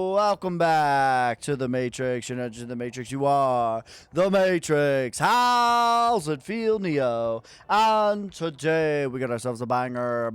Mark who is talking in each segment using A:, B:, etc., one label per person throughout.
A: Welcome back to the Matrix. You're not just the Matrix, you are the Matrix. How's it feel, Neo? And today we got ourselves a banger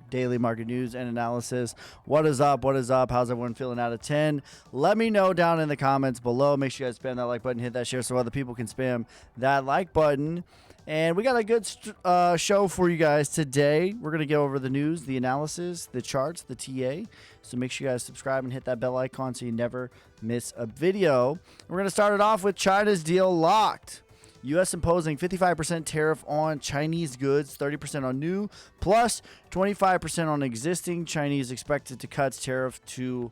A: daily market news and analysis. What is up? What is up? How's everyone feeling out of 10? Let me know down in the comments below. Make sure you guys spam that like button, hit that share so other people can spam that like button. And we got a good show for you guys today. We're going to go over the news, the analysis, the charts, the TA. So make sure you guys subscribe and hit that bell icon so you never miss a video. We're going to start it off with China's deal locked. U.S. imposing 55% tariff on Chinese goods, 30% on new, plus 25% on existing. Chinese expected to cut tariff to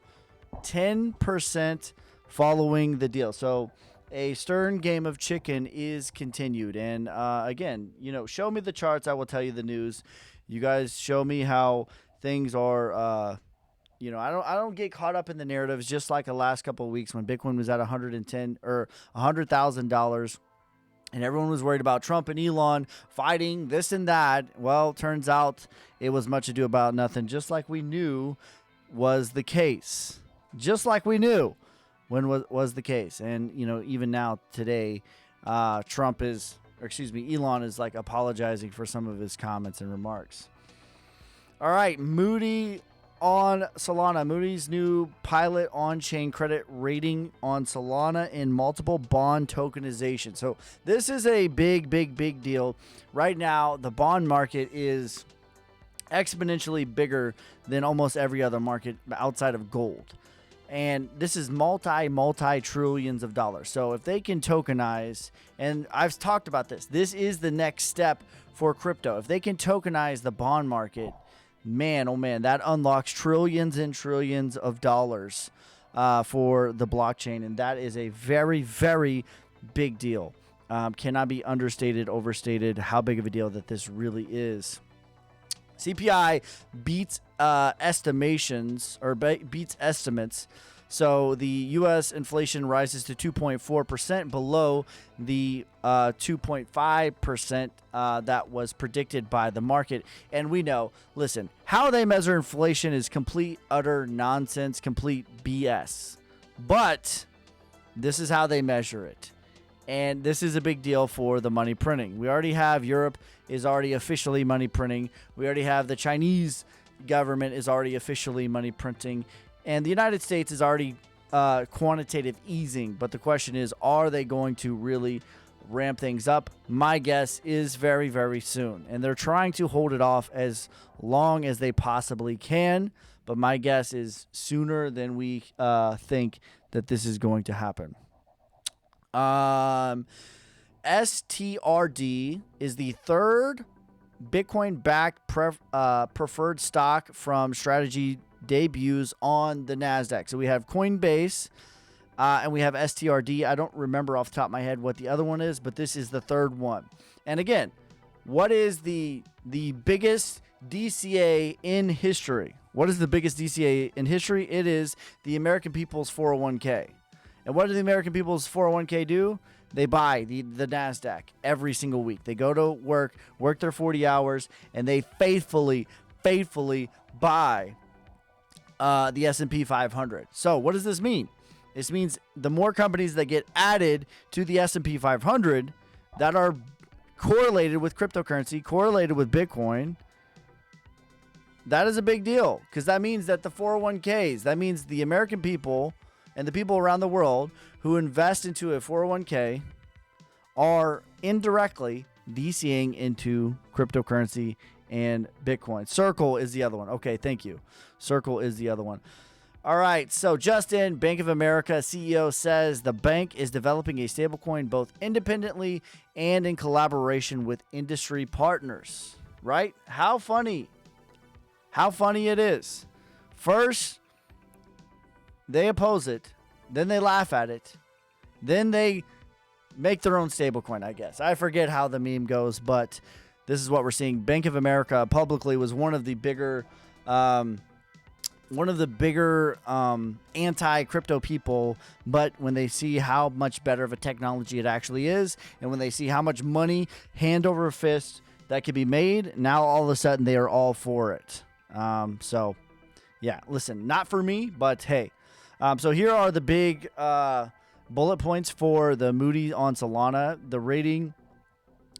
A: 10% following the deal. So a stern game of chicken is continued. And again, show me the charts. I will tell you the news. You guys show me how things are. I don't get caught up in the narratives. Just like the last couple of weeks when Bitcoin was at 110 or $100,000. And everyone was worried about Trump and Elon fighting this and that. Well, turns out it was much ado about nothing. Just like we knew was the case. Just like we knew when was the case. And, even now today, Elon is like apologizing for some of his comments and remarks. All right, Moody on Solana. Moody's new pilot on-chain credit rating on Solana in multiple bond tokenization. So this is a big deal. Right now, the bond market is exponentially bigger than almost every other market outside of gold. And this is multi-trillions of dollars. So if they can tokenize, and I've talked about this is the next step for crypto. If they can tokenize the bond market, man, oh man, that unlocks trillions and trillions of dollars for the blockchain. And that is a very big deal. Cannot be understated, overstated how big of a deal that this really is. CPI beats estimates. So the U.S. inflation rises to 2.4%, below the 2.5% that was predicted by the market. And we know, listen, how they measure inflation is complete, utter nonsense, complete BS. But this is how they measure it. And this is a big deal for the money printing. We already have Europe is already officially money printing. We already have the Chinese government is already officially money printing. And the United States is already quantitative easing. But the question is, are they going to really ramp things up? My guess is very soon. And they're trying to hold it off as long as they possibly can. But my guess is sooner than we think that this is going to happen. STRD is the third Bitcoin-backed preferred stock from Strategy debuts on the NASDAQ. So we have Coinbase and we have STRD. I don't remember off the top of my head what the other one is, but this is the third one. And again, what is the biggest DCA in history? What is the biggest DCA in history? It is the American People's 401k. And what do the American People's 401k do? They buy the NASDAQ every single week. They go to work their 40 hours, and they faithfully buy the S&P 500. So what does this mean? This means the more companies that get added to the S&P 500 that are correlated with cryptocurrency, correlated with Bitcoin, that is a big deal, because that means that the 401ks, that means the American people and the people around the world who invest into a 401k are indirectly DCing into cryptocurrency and Bitcoin. Circle is the other one. Okay, thank you. Circle is the other one. All right, so Justin, Bank of America CEO, says the bank is developing a stablecoin both independently and in collaboration with industry partners. Right? How funny. How funny it is. First, they oppose it, then they laugh at it, then they make their own stablecoin, I guess. I forget how the meme goes, but this is what we're seeing. Bank of America publicly was one of the bigger anti-crypto people, but when they see how much better of a technology it actually is, and when they see how much money hand over fist that can be made, now all of a sudden they are all for it. So Yeah, listen, not for me, but hey. So here are the big bullet points for the Moody on Solana. The rating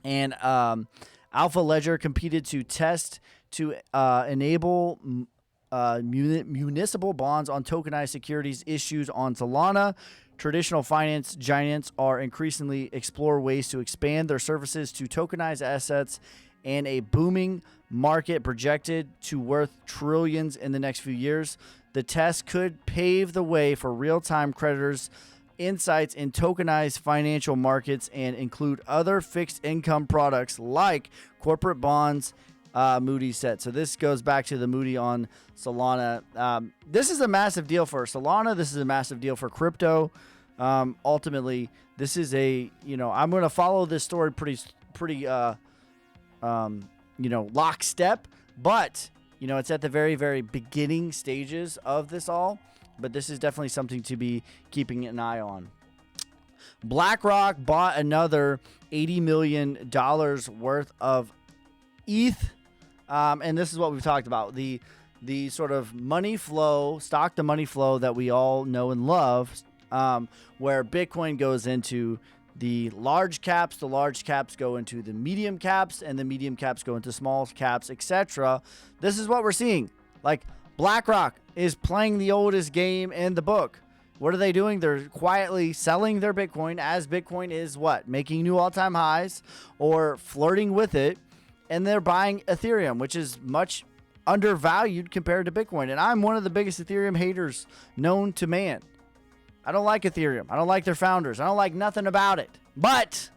A: and Alpha Ledger competed to test to enable municipal bonds on tokenized securities issued on Solana. Traditional finance giants are increasingly explore ways to expand their services to tokenized assets, and a booming market projected to worth trillions in the next few years. The test could pave the way for real-time creditors' insights in tokenized financial markets and include other fixed income products like corporate bonds, Moody said. So this goes back to the Moody on Solana. This is a massive deal for Solana. This is a massive deal for crypto. Ultimately, this is a, I'm going to follow this story pretty, lockstep, but, it's at the very, very beginning stages of this all, but this is definitely something to be keeping an eye on. BlackRock bought another $80 million worth of ETH. And this is what we've talked about. The sort of money flow, stock to money flow that we all know and love, where Bitcoin goes into the large caps go into the medium caps, and the medium caps go into small caps, etc. This is what we're seeing. Like, BlackRock is playing the oldest game in the book. What are they doing? They're quietly selling their Bitcoin as Bitcoin is what? Making new all-time highs or flirting with it. And they're buying Ethereum, which is much undervalued compared to Bitcoin. And I'm one of the biggest Ethereum haters known to man. I don't like Ethereum. I don't like their founders. I don't like nothing about it. But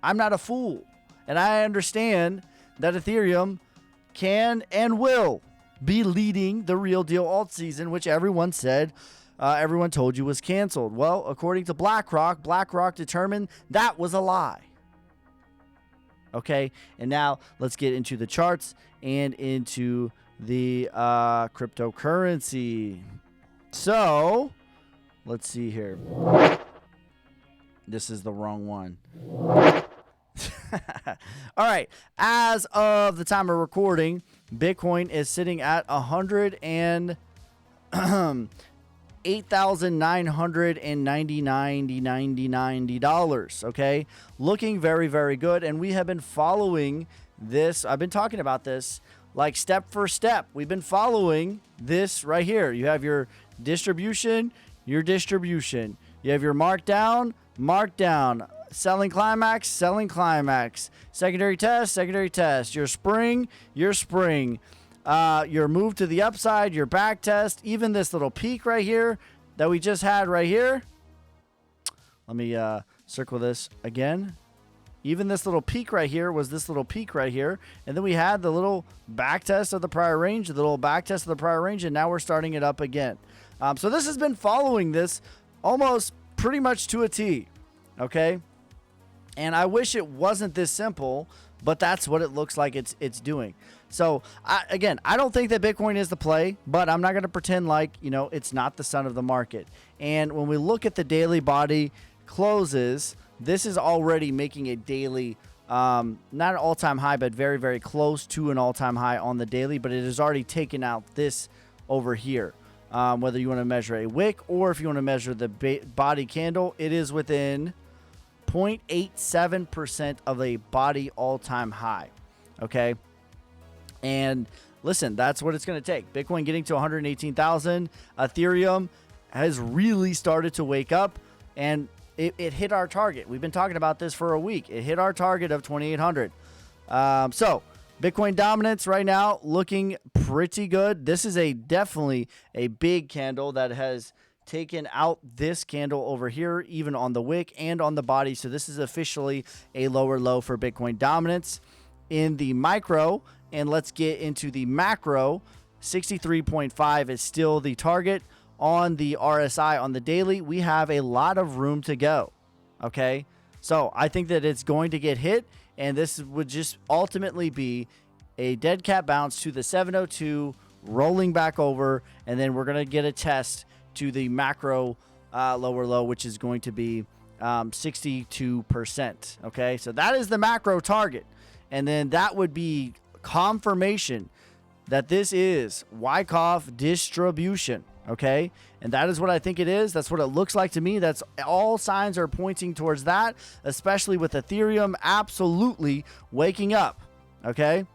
A: I'm not a fool. And I understand that Ethereum can and will be leading the real deal alt season, which everyone said, everyone told you was canceled. Well, according to BlackRock, BlackRock determined that was a lie. Okay, and now let's get into the charts and into the cryptocurrency. So, let's see here. This is the wrong one. All right, as of the time of recording, Bitcoin is sitting at $8,999.90. Okay, looking very, very good, and we have been following this. I've been talking about this like step for step. We've been following this right here. You have your distribution, You have your markdown, selling climax, secondary test, your spring, your move to the upside, your back test, even this little peak right here that we just had right here. Let me circle this again. Even this little peak right here was this little peak right here. And then we had the little back test of the prior range, and now we're starting it up again. So this has been following this almost pretty much to a T. Okay? And I wish it wasn't this simple, but that's what it looks like it's doing. So, I don't think that Bitcoin is the play, but I'm not going to pretend like, it's not the son of the market. And when we look at the daily body closes, this is already making a daily, not an all-time high, but very, very close to an all-time high on the daily, but it has already taken out this over here. Whether you want to measure a wick or if you want to measure the body candle, it is within 0.87% of a body all-time high. Okay? And listen, that's what it's going to take. Bitcoin getting to 118,000. Ethereum has really started to wake up, and it hit our target. We've been talking about this for a week. It hit our target of 2,800. So Bitcoin dominance right now looking pretty good. This is definitely a big candle that has taken out this candle over here, even on the wick and on the body. So this is officially a lower low for Bitcoin dominance. In the micro, and let's get into the macro, 63.5 is still the target. On the RSI on the daily, we have a lot of room to go. Okay, so I think that it's going to get hit, and this would just ultimately be a dead cat bounce to the 702, rolling back over, and then we're going to get a test to the macro lower low, which is going to be 62%. Okay, so that is the macro target. And then that would be confirmation that this is Wyckoff distribution, okay? And that is what I think it is. That's what it looks like to me. That's all signs are pointing towards that, especially with Ethereum absolutely waking up, okay?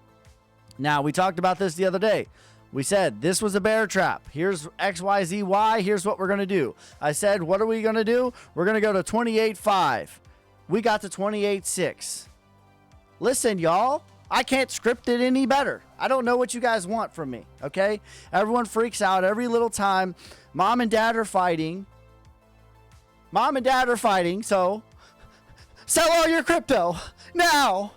A: Now, we talked about this the other day. We said this was a bear trap. Here's X, Y, Z, Y. Here's what we're going to do. I said, what are we going to do? We're going to go to 28.5. We got to 28.6. Listen, y'all, I can't script it any better. I don't know what you guys want from me, okay? Everyone freaks out every little time. Mom and dad are fighting. So sell all your crypto now.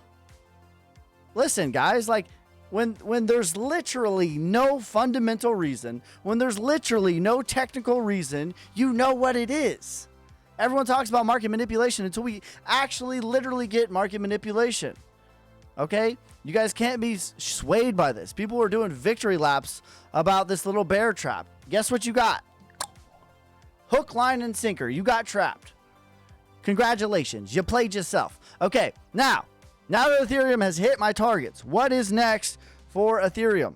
A: Listen, guys, like, when there's literally no fundamental reason, when there's literally no technical reason, you know what it is. Everyone talks about market manipulation until we actually literally get market manipulation. Okay? You guys can't be swayed by this. People are doing victory laps about this little bear trap. Guess what you got? Hook, line, and sinker. You got trapped. Congratulations. You played yourself. Okay, now that Ethereum has hit my targets, what is next for Ethereum?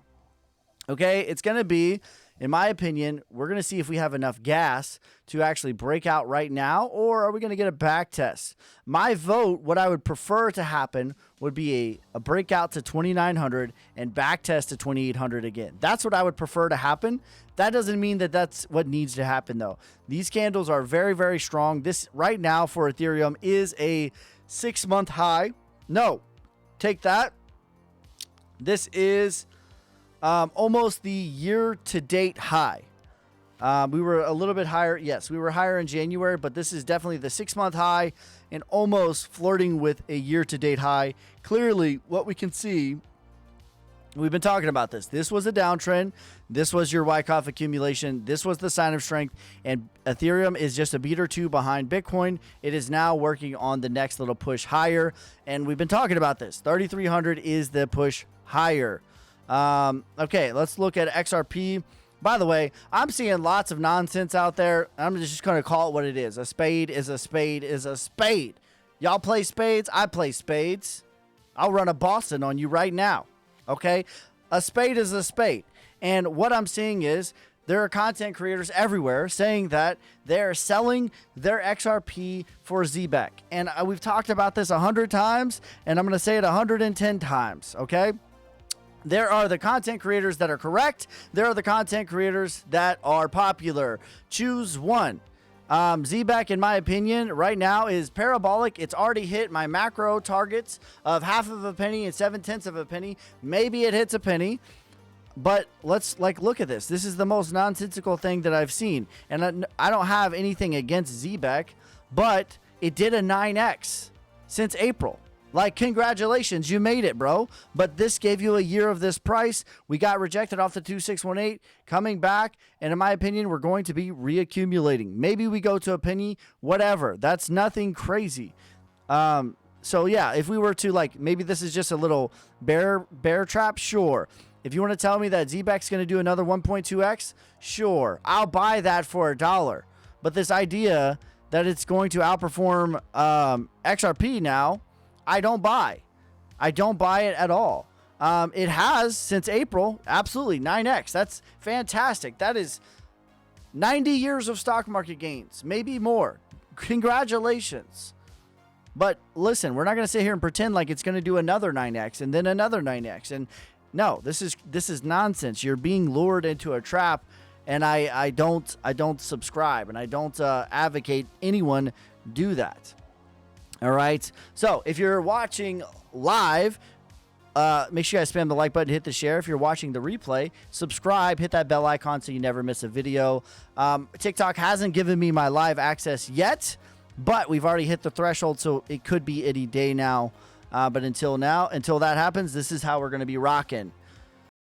A: Okay, it's going to be, in my opinion, we're going to see if we have enough gas to actually break out right now, or are we going to get a back test? My vote, what I would prefer to happen would be a breakout to 2,900 and back test to 2,800 again. That's what I would prefer to happen. That doesn't mean that that's what needs to happen, though. These candles are very, very strong. This right now for Ethereum is a 6-month high. No, take that. This is almost the year-to-date high. We were a little bit higher. Yes, we were higher in January, but this is definitely the 6-month high and almost flirting with a year-to-date high. Clearly, what we can see, we've been talking about this. This was a downtrend. This was your Wyckoff accumulation. This was the sign of strength. And Ethereum is just a beat or two behind Bitcoin. It is now working on the next little push higher. And we've been talking about this. 3,300 is the push higher. Okay, let's look at XRP. By the way, I'm seeing lots of nonsense out there. I'm just going to call it what it is. A spade is a spade is a spade. Y'all play spades? I play spades. I'll run a Boston on you right now. Okay? A spade is a spade. And what I'm seeing is there are content creators everywhere saying that they're selling their XRP for ZBEC. And we've talked about this 100 times, and I'm going to say it 110 times. Okay? There are the content creators that are correct. There are the content creators that are popular. Choose one. ZBEC, in my opinion, right now is parabolic. It's already hit my macro targets of 1/2 of a penny and 7/10 of a penny. Maybe it hits a penny. But let's look at this. This is the most nonsensical thing that I've seen. And I don't have anything against ZBEC, but it did a 9x since April. Like, congratulations, you made it, bro. But this gave you a year of this price. We got rejected off the 2618, coming back, and in my opinion, we're going to be reaccumulating. Maybe we go to a penny, whatever. That's nothing crazy. So yeah, if we were to, like, maybe this is just a little bear trap, sure. If you want to tell me that ZBEC's going to do another 1.2x, sure. I'll buy that for $1. But this idea that it's going to outperform XRP now, I don't buy. I don't buy it at all. It has since April, absolutely 9x. That's fantastic. That is 90 years of stock market gains, maybe more. Congratulations. But listen, we're not going to sit here and pretend like it's going to do another 9x and then another 9x. And no, this is nonsense. You're being lured into a trap, and I don't subscribe, and I don't advocate anyone do that. All right. So if you're watching live, make sure you guys spam the like button, hit the share. If you're watching the replay, subscribe, hit that bell icon so you never miss a video. TikTok hasn't given me my live access yet, but we've already hit the threshold, so it could be any day now. But until that happens, this is how we're going to be rocking.